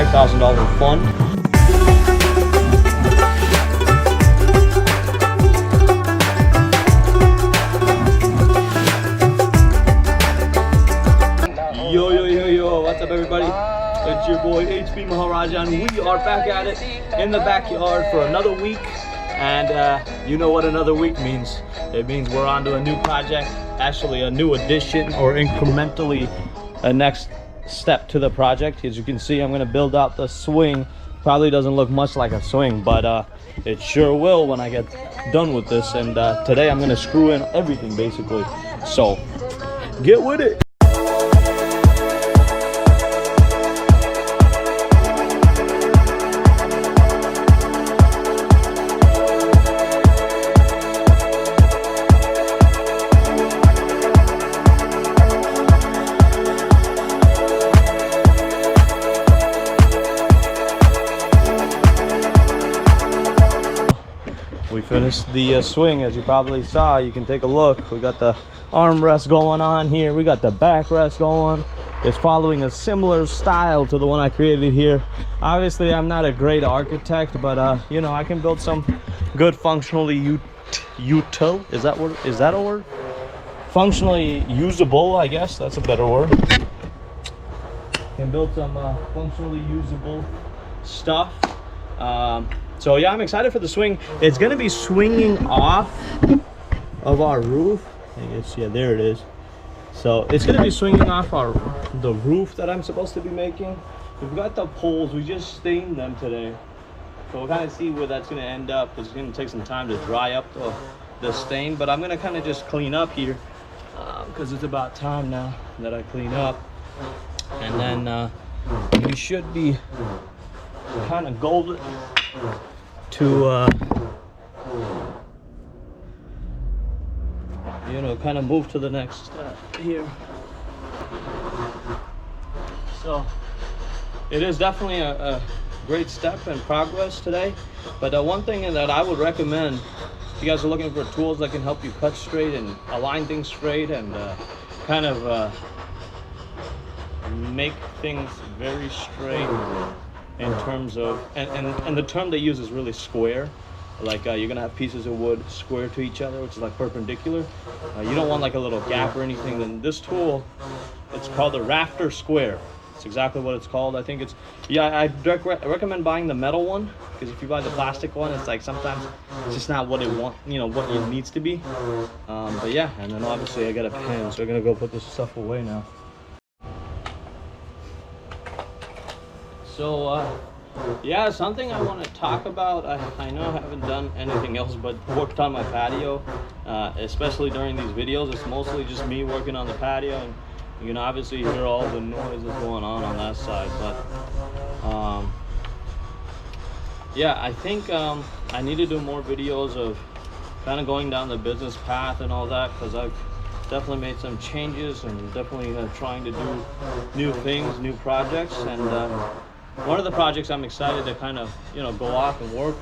$5,000 fund. Yo, what's up everybody? It's your boy HB Maharaja, and we are back at it in the backyard for another week. And you know what another week means. It means we're on to a new project, actually a new addition, or incrementally a next step to the project. As you can see, I'm gonna build out the swing. Probably doesn't look much like a swing, but it sure will when I get done with this. And today I'm gonna screw in everything basically. So get with it. We finished the swing, as you probably saw. You can take a look. We got the armrest going on here. We got the backrest going. It's following a similar style to the one I created here. Obviously, I'm not a great architect, but you know, I can build some good functionally util. Is that a word? Functionally usable, I guess. That's a better word. Can build some functionally usable stuff. So yeah, I'm excited for the swing. It's gonna be swinging off of our roof. I guess, yeah, there it is. So it's gonna be swinging off the roof that I'm supposed to be making. We've got the poles. We just stained them today, so we'll kind of see where that's gonna end up. It's gonna take some time to dry up the stain, but I'm gonna kind of just clean up here because it's about time now that I clean up, and then we should be kind of golden to you know, kind of move to the next step here. So it is definitely a great step in progress today, but one thing that I would recommend, if you guys are looking for tools that can help you cut straight and align things straight and kind of make things very straight in terms of, and the term they use is really square. Like you're gonna have pieces of wood square to each other, which is like perpendicular. You don't want like a little gap or anything. Then this tool, it's called the rafter square. It's exactly what it's called. I think it's, yeah, I recommend buying the metal one, because if you buy the plastic one, it's like sometimes it's just not what what it needs to be. But yeah, and then obviously I got a pen, so we're gonna go put this stuff away now. So yeah, something I want to talk about. I know I haven't done anything else but worked on my patio, especially during these videos. It's mostly just me working on the patio, and you can obviously hear all the noise that's going on that side. But yeah, I think I need to do more videos of kind of going down the business path and all that, because I've definitely made some changes and definitely trying to do new things, new projects. And one of the projects I'm excited to kind of, go off and work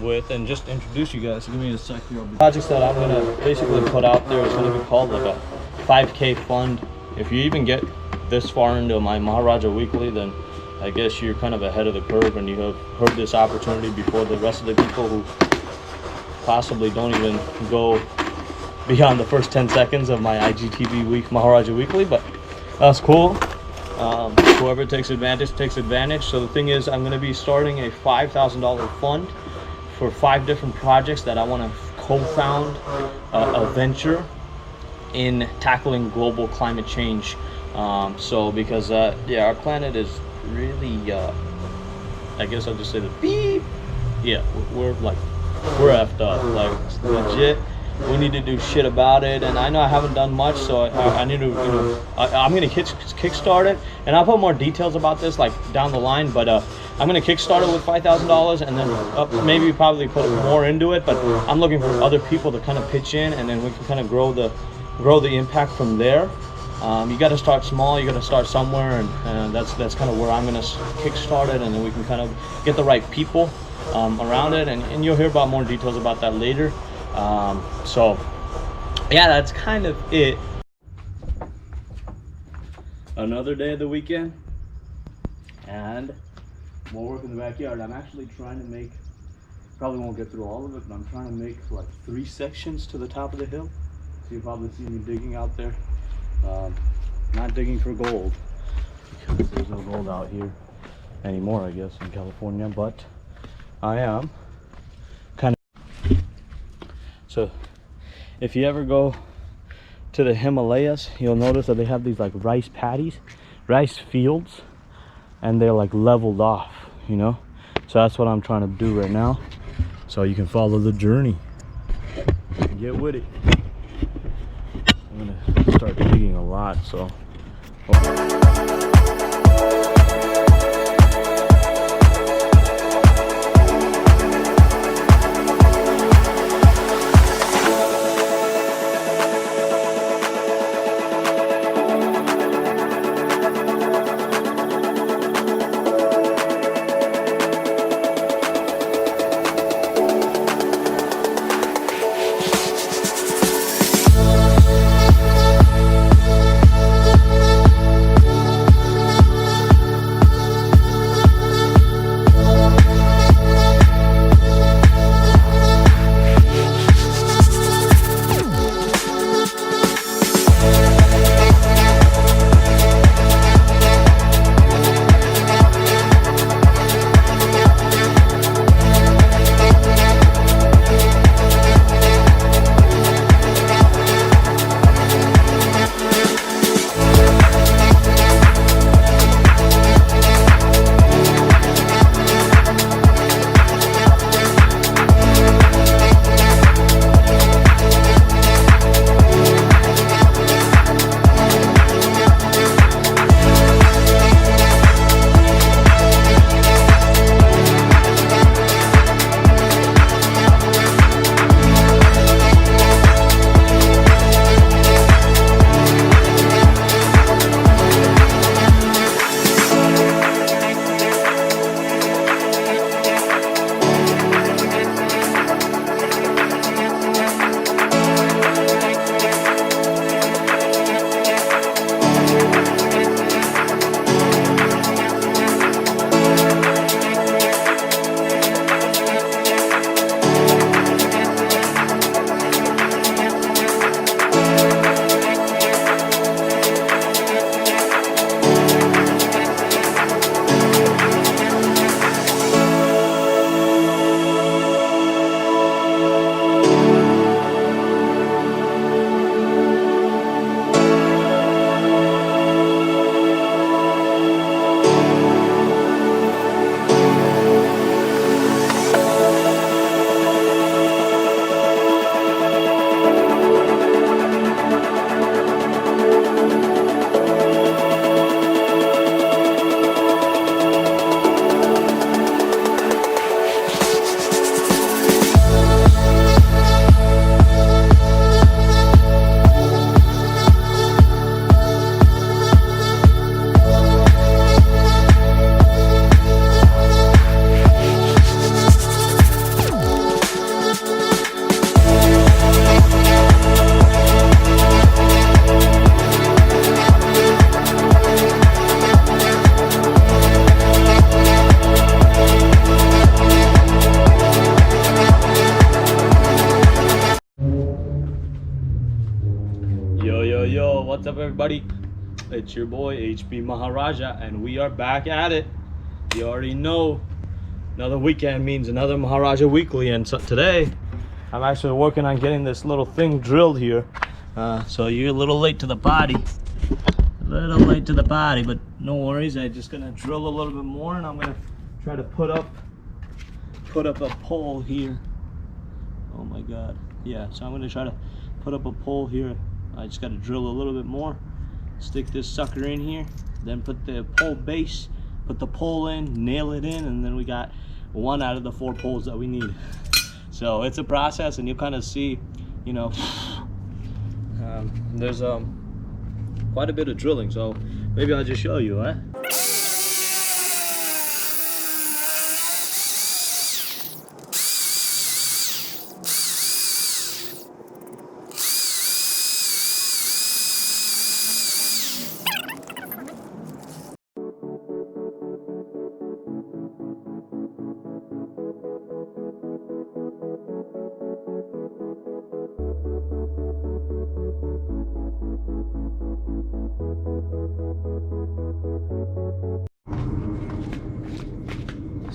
with and just introduce you guys. So give me a sec here. Projects that I'm going to basically put out there is going to be called like a 5K fund. If you even get this far into my Maharaja Weekly, then I guess you're kind of ahead of the curve and you have heard this opportunity before the rest of the people who possibly don't even go beyond the first 10 seconds of my IGTV week Maharaja Weekly, but that's cool. Whoever takes advantage takes advantage. So the thing is, I'm going to be starting a $5,000 fund for 5 different projects that I want to co-found a venture in tackling global climate change. So because yeah, our planet is really I guess I'll just say the beep. Yeah, we're effed up, like legit. We need to do shit about it, and I know I haven't done much, so I need to, I'm gonna kickstart it, and I'll put more details about this like down the line. But I'm gonna kickstart it with $5,000, and then maybe probably put more into it. But I'm looking for other people to kind of pitch in, and then we can kind of grow the impact from there. You got to start small. You got to start somewhere, and that's kind of where I'm gonna kickstart it, and then we can kind of get the right people around it, and you'll hear about more details about that later. So yeah, that's kind of it. Another day of the weekend, and more work in the backyard. I'm actually trying to make, probably won't get through all of it, but I'm trying to make like 3 sections to the top of the hill. So you'll probably see me digging out there. Not digging for gold, because there's no gold out here anymore, I guess, in California, but I am kind of. So if you ever go to the Himalayas, you'll notice that they have these like rice paddies, rice fields, and they're like leveled off, you know. So that's what I'm trying to do right now, so you can follow the journey and get with it. I'm gonna start digging a lot, so yo, what's up everybody? It's your boy HB Maharaja, and we are back at it. You already know, another weekend means another Maharaja Weekly, and so today I'm actually working on getting this little thing drilled here. So you're a little late to the party. But no worries. I'm just gonna drill a little bit more, and I'm gonna try to put up a pole here. Oh my god. Yeah, so I'm gonna try to put up a pole here. I just got to drill a little bit more, stick this sucker in here, then put the pole base, put the pole in, nail it in, and then we got 1 out of the 4 poles that we need. So it's a process, and you'll kind of see, you know, there's quite a bit of drilling, so maybe I'll just show you, huh?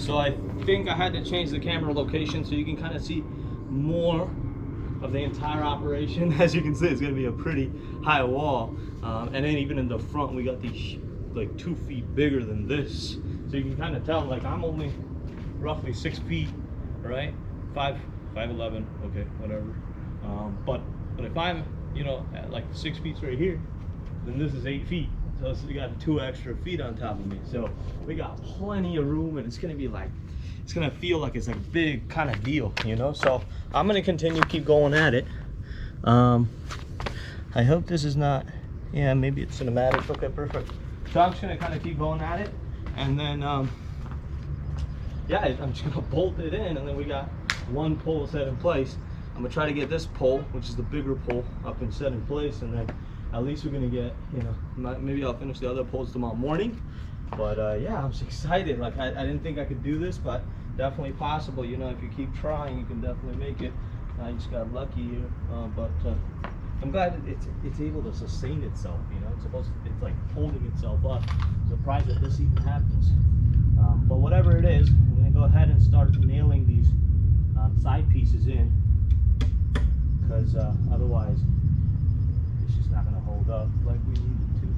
So I think I had to change the camera location so you can kind of see more of the entire operation. As you can see, it's gonna be a pretty high wall. And then even in the front, we got these like 2 feet bigger than this. So you can kind of tell, like, I'm only roughly 6 feet, right? 5'11", okay, whatever. But if I'm, you know, at like 6 feet right here, then this is 8 feet. So we got 2 extra feet on top of me. So we got plenty of room, and it's gonna be like, it's gonna feel like it's a big kind of deal, you know? So I'm gonna keep going at it. I hope this is not, yeah, maybe it's cinematic. Okay, perfect. So I'm just gonna kind of keep going at it, and then yeah, I'm just gonna bolt it in, and then we got 1 pole set in place. I'm gonna try to get this pole, which is the bigger pole, up and set in place, and then at least we're gonna get, you know, maybe I'll finish the other poles tomorrow morning. But yeah, I'm just excited. Like, I didn't think I could do this, but definitely possible. You know, if you keep trying, you can definitely make it. I just got lucky here, but I'm glad it's able to sustain itself. You know, it's like holding itself up. I'm surprised that this even happens. But whatever it is, I'm gonna go ahead and start nailing these side pieces in, because otherwise it's just not gonna hold up like we need it to.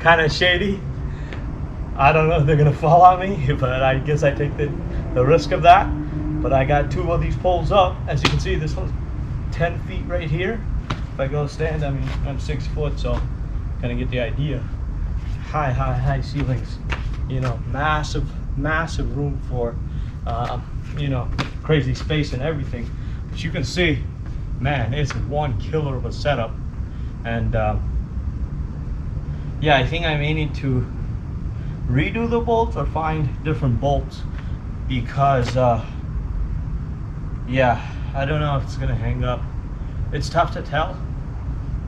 kind of shady. I don't know if they're gonna fall on me, but I guess I take the risk of that. But I got two of these poles up. As you can see, this one's 10 feet right here. If I go stand, I mean, I'm 6 foot, so kind of get the idea. High ceilings, you know, massive room for you know, crazy space and everything. But you can see, man, it's one killer of a setup. And yeah, I think I may need to redo the bolts or find different bolts, because yeah, I don't know if it's gonna hang up. It's tough to tell,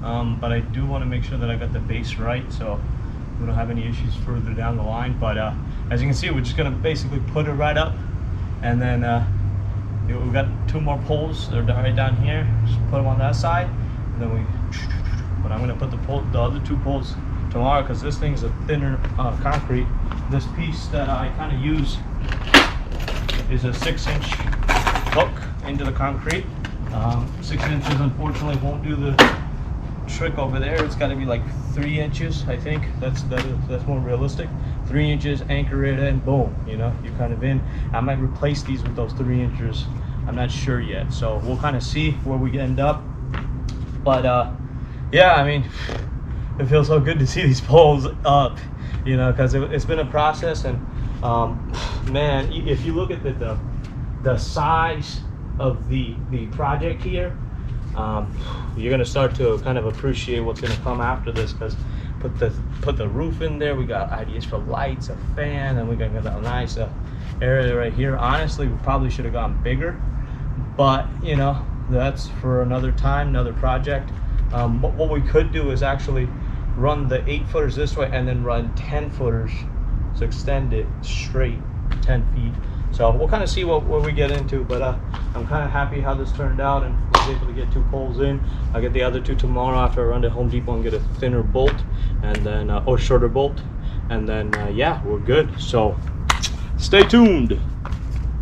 but I do want to make sure that I got the base right, so we don't have any issues further down the line. But as you can see, we're just gonna basically put it right up, and then we've got 2 more poles. They're right down here. Just put them on that side, and then but I'm gonna put the other 2 poles tomorrow, because this thing's a thinner concrete. This piece that I kind of use is a 6-inch hook into the concrete. 6 inches unfortunately won't do the trick over there. It's got to be like 3 inches. I think that's more realistic. 3 inches, anchor it in, boom, you know, you're kind of in. I might replace these with those 3 inches. I'm not sure yet, so we'll kind of see where we end up. But yeah, I mean, it feels so good to see these poles up, you know, because it's been a process. And man, if you look at the size of the project here, you're gonna start to kind of appreciate what's gonna come after this. Because put the roof in there, we got ideas for lights, a fan, and we got a nice area right here. Honestly, we probably should have gone bigger, but you know, that's for another time, another project. What we could do is actually run the 8-footers this way and then run 10-footers to extend it straight 10 feet. So we'll kind of see what we get into, but I'm kind of happy how this turned out, and was able to get 2 poles in. I'll get the other 2 tomorrow after I run to Home Depot and get a thinner bolt, and then or shorter bolt, and then yeah, we're good. So stay tuned.